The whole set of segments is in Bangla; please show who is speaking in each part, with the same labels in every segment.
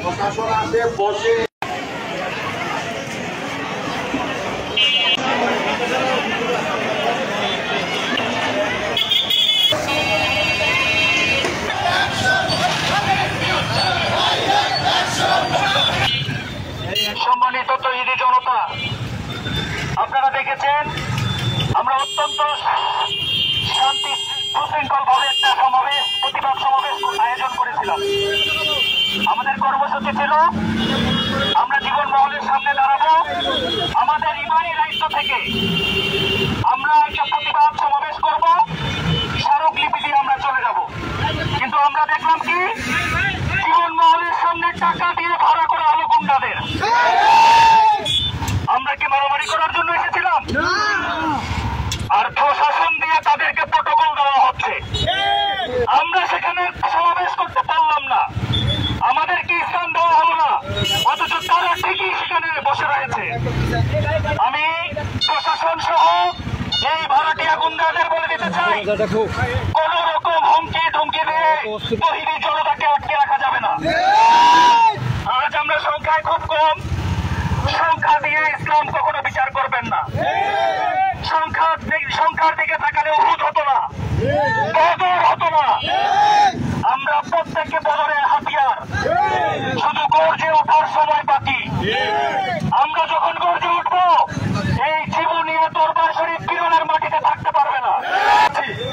Speaker 1: প্রশাসন আছে বসে
Speaker 2: সম্মানিত তৌহিদি জনতা, আপনারা দেখেছেন আমরা অত্যন্ত শান্তি সুশৃঙ্খল ভাবে একটা সমাবেশ, প্রতিবাদ সমাবেশ আয়োজন করেছিলাম। আমাদের কর্মসূচি ছিল আমরা জীবন মহলের সামনে দাঁড়াবো, আমাদের ইমানি দায়িত্ব থেকে আমরা একটা প্রতিবাদ সমাবেশ করব, স্মারকলিপি দিয়ে আমরা চলে যাব। কিন্তু আমরা দেখলাম কি জীবন মহলের সামনে টাকা দিয়ে ভাড়া করা হলো গুন্ডাদের। আমরা কি মারামারি করার জন্য এসেছিলাম? আর প্রশাসন দিয়ে তাদেরকে প্রটোকল দেওয়া হচ্ছে। আমরা সেখানে সমাবেশ করতে পারলাম না, আমাদেরকে স্থান দেওয়া হলো না, অথচ তারা ঠিকই সেখানে বসে রয়েছে। আমি প্রশাসন সহ এই ভাড়াটিয়া গুন্ডাদের বলে দিতে চাই, কোন রকম হুমকি ধুমকি দিয়ে তৌহিদি জনতাকে আটকে রাখা যাবে না। আজ আমরা সংখ্যায় খুব কম, সংখ্যা দিয়ে ইসলাম কখনো বিচার করবেন না। সংখ্যার দিকে তাকালে উহুদ হতো না, বদর হতো না। আমরা প্রত্যেককে বদরের হাতিয়ার, শুধু গর্জে ওঠার সময় বাকি। আমরা যখন গর্জে উঠবো এই জীবনীয় দরবার শরীফ বিরলের মাটিতে থাকতে পারবে না।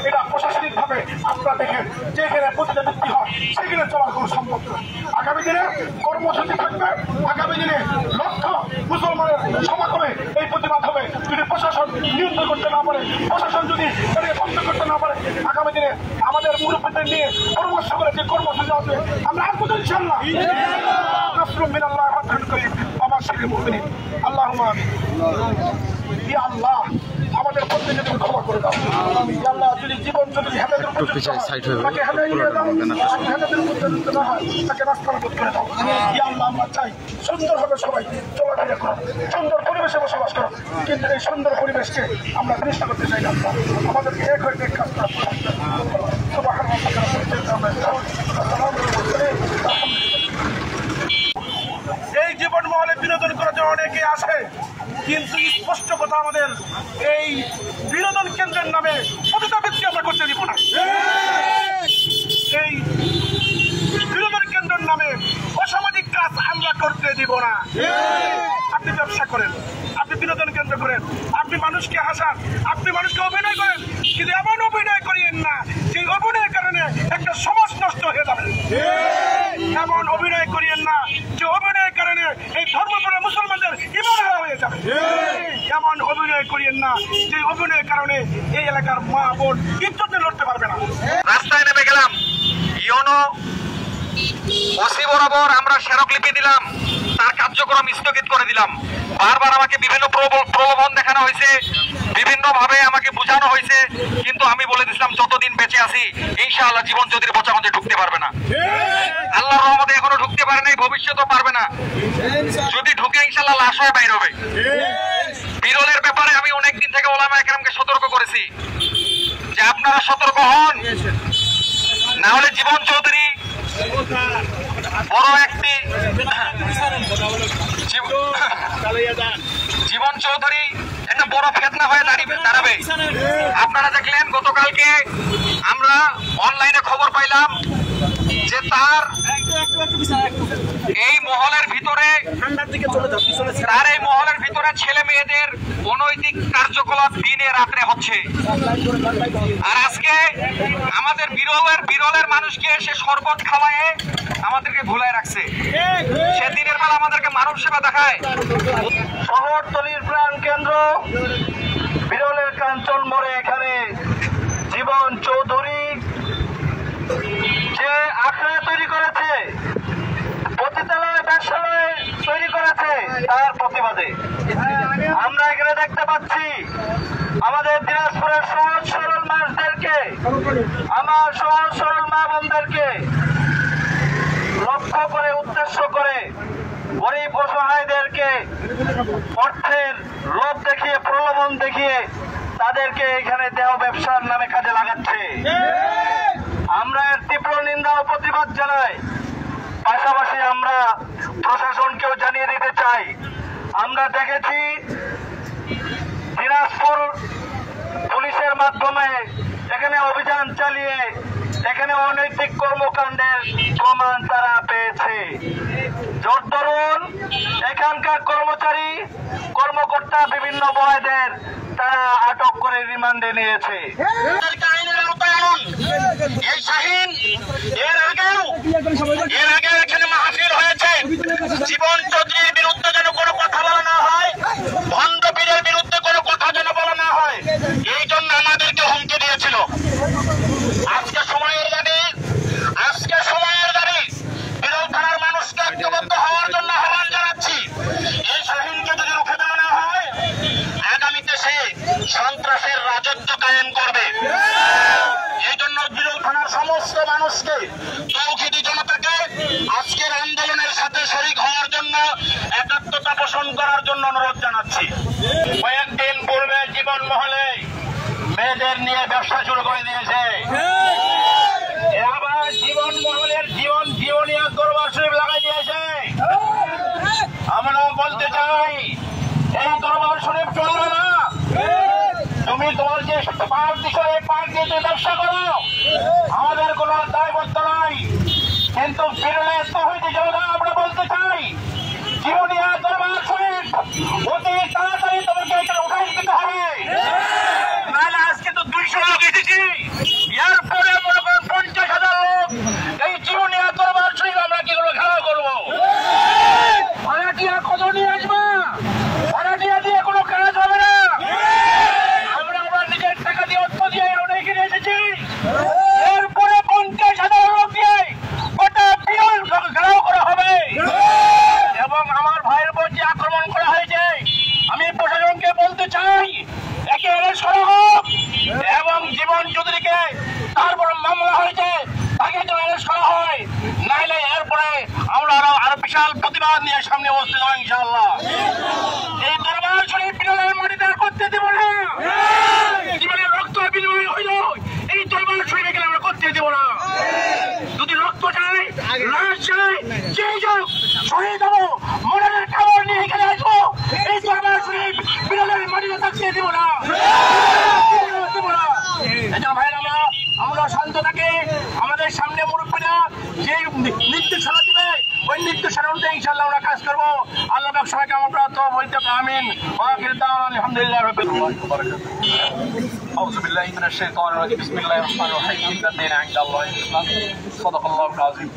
Speaker 1: এটা প্রশাসনিক ভাবে আপনারা দেখেন যেখানে প্রতিটা ব্যক্তি হয় সেখানে চলার কোনো সম্ভব নয়। আগামী দিনে কর্মসূচি থাকবে, আগামী দিনে লক্ষ মুসলমানের সমাগমে এই প্রতিবাদ হবে। যদি প্রশাসন নিয়ন্ত্রণ করতে না পারে, প্রশাসন যদি এটাকে বন্ধ করতে না পারে, আগামী দিনে আমাদের মুরব্বীদের নিয়ে পরামর্শ করে যে কর্মসূচি আসবে আমরা আসবো ইনশাআল্লাহ। নাসরুম মিনাল্লাহি ওয়া ফাতহুন করিম ওয়া বাশশিরিল মুমিনিন। আল্লাহুম্মা আমিন। ইয়া আল্লাহ আমাদের প্রত্যেককে তুমি ক্ষমা করে দাও। ইয়া আল্লাহ যদি জীবন যদি হেদায়েতের উপর তাকে হেদায়েত দিয়ে দাও, হেদায়েতের উপর যদি না হয় তাকে রাস্তার উপর করে দাও। ইয়া আল্লাহ আমরা চাই সুন্দরভাবে সবাই চলাফেরা করো, সুন্দর পরিবেশে বসবাস করো, কিন্তু এই সুন্দর পরিবেশকে আমরা প্রতিষ্ঠা করতে চাই না। আমাদেরকে এক হয়ে এক কাজ করা এই জীবন মহলে বিনোদন করার জন্য অনেকে আসে, কিন্তু স্পষ্ট কথা আমাদের এই বিনোদন কেন্দ্রের নামে পতিতাবৃত্তি আমরা করতে দিব না। এই বিনোদন কেন্দ্রের নামে অসামাজিক কাজ আমরা করতে দিব না। আপনি ব্যবসা করেন, আপনি বিনোদন কেন্দ্র করেন, আপনি মানুষকে হাসান, আপনি মানুষকে অভিনয় করেন, কিন্তু এমন অভিনয় করিয়েন না যে অভিনয়ের কারণে একটা সমাজ নষ্ট হয়ে যাবে। এমন অভিনয় করিয়েন না যে অভিনয়ের কারণে এই ধর্মপ্রাণ মুসলমানদের ঈমান হয়ে যাবে। এমন অভিনয় করিয়েন না যে অভিনয়ের কারণে এই এলাকার মা বোন ইজ্জত নিয়ে লড়তে পারবে না।
Speaker 2: রাস্তায় নেমে গেলাম, ইউনো ওসি বরাবর আমরা স্মারকলিপি দিলাম, তার কার্যক্রম স্থগিত করে দিলাম। বারবার আমাকে বিভিন্ন প্রলোভন দেখানো হয়েছে, বিভিন্ন ভাবে আমাকে বোঝানো হয়েছে, কিন্তু আমি বলে দিয়েছিলাম যতদিন বেঁচে আছি ইনশাআল্লাহ জীবন জ্যোতির পচা মধ্যে ঢুকতে পারবে না। আল্লাহর রহমতে এখনো ঢুকতে পারে নাই, ভবিষ্যতেও পারবে না। যদি ঢুকে ইনশাআল্লাহ লাশ হয়ে বাইর হবে। বিরলের ব্যাপারে আমি অনেকদিন থেকে ওলামা একরামকে সতর্ক করেছি যে আপনারা সতর্ক হন, না হলে জীবন চৌধুরী বড় একটি জীবন চৌধুরী একটা বড় ফেতনা হয়ে দাঁড়াবে। আপনারা দেখলেন গতকালকে আমরা অনলাইনে খবর পাইলাম যে তার এই মহলের ভিতরে ছেলে মেয়েদের অনৈতিক কার্যকলাপ দিনে রাত্রে হচ্ছে। আর আজকে আমাদের বিরলের মানুষকে সে শরবত খাওয়ায় আমাদেরকে ভুলায় রাখছে। সে দিনের বেলা আমাদেরকে মানব সেবা দেখায়। শহরতলির প্রাণ কেন্দ্র বিরলের কাঞ্চন মোড়ে এখানে জীবন চৌধুরী যে আখড়া তৈরি করেছে, পতিতালয় ব্যবসালয় তৈরি করেছে, তার প্রতিবাদে আমরা এখানে দেখতে পাচ্ছি আমাদের দিনাজপুরের সহজ সরল মানুষদেরকে, আমার সহজ সরল মা বোনদেরকে লক্ষ
Speaker 3: অর্থের লোভ দেখিয়ে, প্রলোভন দেখিয়ে তাদেরকে এখানে দেহ ব্যবসার নামে কাজে লাগাচ্ছে। আমরা এর তীব্র নিন্দা ও প্রতিবাদ জানাই। পাশাপাশি আমরা প্রশাসনকেও জানিয়ে দিতে চাই, আমরা দেখেছি দিনাজপুর পুলিশের মাধ্যমে এখানে অভিযান চালিয়ে এখানে অনৈতিক কর্মকাণ্ডের প্রমাণ তারা পেয়েছে। জোর ধরুন এখানকার কর্মচারী কর্মকর্তা বিভিন্ন বয়দের তারা আটক করে রিমান্ডে নিয়েছে। এই শাহীন এর আগে এখানে মাহফিল হয়েছে। জীবন চৌধুরীর বিরুদ্ধে যেন কোনো কথা বলা না হয়, ভণ্ড পীরের বিরুদ্ধে কোনো কথা যেন বলা না হয়, এই জন্য আমাদেরকে হুমকি দিয়েছিল। আজকে সময়ের দাবি বিরোধী থানার মানুষকে ঐক্যবদ্ধ হওয়ার জন্য আহ্বান জানাচ্ছি। এই শাহীনকে যদি রুখে দেওয়া না হয়, আগামীতে সে সন্ত্রাসের রাজত্ব কায়েম করবে। এই জন্য বিরোধী থানার সমস্ত মানুষকে, তৌহিদি জনতাকে আজকের আন্দোলনের সাথে শরীক হওয়ার জন্য, একাত্মতা পোষণ করার জন্য অনুরোধ জানাচ্ছি। কয়েকদিন পূর্বে জীবন মহলে মেয়েদের নিয়ে ব্যবসা শুরু করে দিয়েছে। আবার জীবন মহলের জীবনীয় দরবার শরীফ লাগাই দিয়েছে। আমরা বলতে চাই এই দরবার শরীফ চলবে না। তুমি তোমার যে পার্ক দিয়ে ব্যবসা করো, আমাদের কোন দায়বদ্ধ নাই, কিন্তু বিরলে তৌহিদি জনতা আমরা বলতে চাই জীবনীয় দরবার শরীফ অতি তাড়াতাড়ি তোমাকে এখানে উঠাই দিতে হবে। নাহলে আজকে তো 200 লোক এসেছি, এরপরে মনে করেন 50,000 লোক এই জীবনীয় দরবার শরীফ আমরা কি করে খেলা করবো? ভাড়াটিয়া কত নিয়ে আসবা? ভাড়াটিয়া দিয়ে কোনো কাজ হবে না। আমরা আমার নিজের টাকা দিয়ে অর্থ দিয়ে অনেকে এসেছি, এরপরে 50,000 লোক দিয়ে গোটা বিরল ঘেরাও করা হবে। এবং আমার ভাইয়ের উপর যে আক্রমণ করা হয়েছে, আমি প্রশাসনকে বলতে চাই একে অ্যারেস্ট করা হোক, এবং জীবন চৌধুরীকে তারপর মামলা হয়েছে তাকে তো অ্যারেস্ট করা হয়, নাইলে এরপরে আমরা আরো বিশাল প্রতিবাদ নিয়ে সামনে বসতে যাবো ইনশাআল্লাহ। এই দরবার শরীফ বিরলের মাটিতে আর করতে দেব না। জীবনের রক্ত বিনিময় হইল এই দরবার শরীফ এখানে আমরা করতে দেব না। যদি রক্ত চাই, লাশ চাই, যেই হোক শহীদ হবো, মনের কাপড় নিয়ে এখানে আসবো, এই দরবার শরীফ বিরলের মাটিতে থাকতে দেব না। আমরা শান্ত থাকি, আমাদের সামনে মুরব্বীরা যে নির্দেশনা দিবে ওই নির্দেশনা অনুযায়ী ইনশাআল্লাহ আমরা কাজ করবো। আল্লাহ সবাইকে আমরা তো বলতে আমিন। আলহামদুলিল্লাহ রাব্বিল আলামিন। আউযু বিল্লাহি মিনাশ শাইতানির রাজিম। বিসমিল্লাহির রহমানির রহিম। ইন্নাদ-দীনা ইনদাল্লাহিল ইসলাম। সাদাকাল্লাহুল আযীম।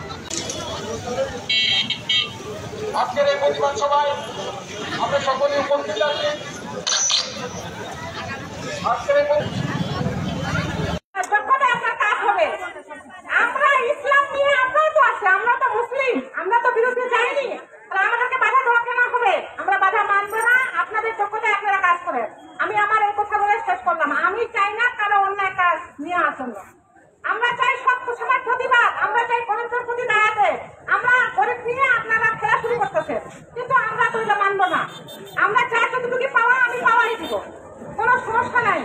Speaker 1: আজকের এই প্রতিবাদ সভায় আমরা সকলে উপস্থিত আছি। আজকের
Speaker 4: আমরা ইসলাম নিয়ে আমরাও তো আছি, আমরা তো মুসলিম, আমরা তো বিরুদ্ধে যাইনি, আমাদেরকে বাধা দেওয়া কেন হবে? আমরা বাধা মানবো না। আপনাদের যোগ্যতায় আপনারা কাজ করেন। আমি আমার এই কথা বলে শেষ করলাম। আমি চাই না কারো অন্যায় কাজ নিয়ে আসুন। আমরা চাই সব সময় প্রতিবাদ, আমরা চাই গরিবদের প্রতি দাঁড়াতে। আমরা গরিব নিয়ে আপনারা খেলা শুরু করতেছেন, কিন্তু আমরা তো এটা মানবো না। আমরা চাই যতটুকু পাওয়া আমি পাওয়াই দিব, কোনো সমস্যা নাই।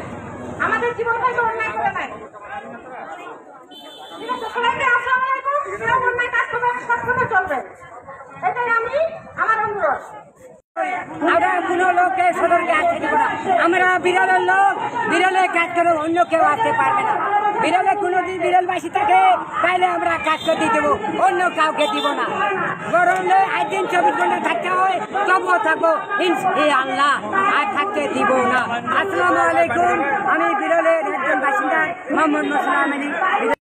Speaker 4: আমাদের জীবন হয়তো অন্যায় করে নাই। ঠিক আছে, সবাইকে আসসালামু আলাইকুম। কেউ অন্যায় কাজ করবে সবসময় চলবে, এটাই আমি আমার অনুরোধ।
Speaker 5: আমরা কোনো লোককে সদরকে আসতে দিব না। আমরা বিরলের লোক, বিরলের কাজ করে অন্য কেউ আসতে পারবে না। বিরলে কোনোদিন বিরলবাসী থাকে তাইলে আমরা কাজ করতে দেবো, অন্য কাউকে দিব না। গরমে আজ দিন 24 ঘন্টা থাকতে হয়, তবুও থাকবো ইনশাআল্লাহ, আর থাকতে দিব না। আসসালামু আলাইকুম। আমি বিরলের একজন বাসিন্দা মোহাম্মদ নসরুল আমিনী।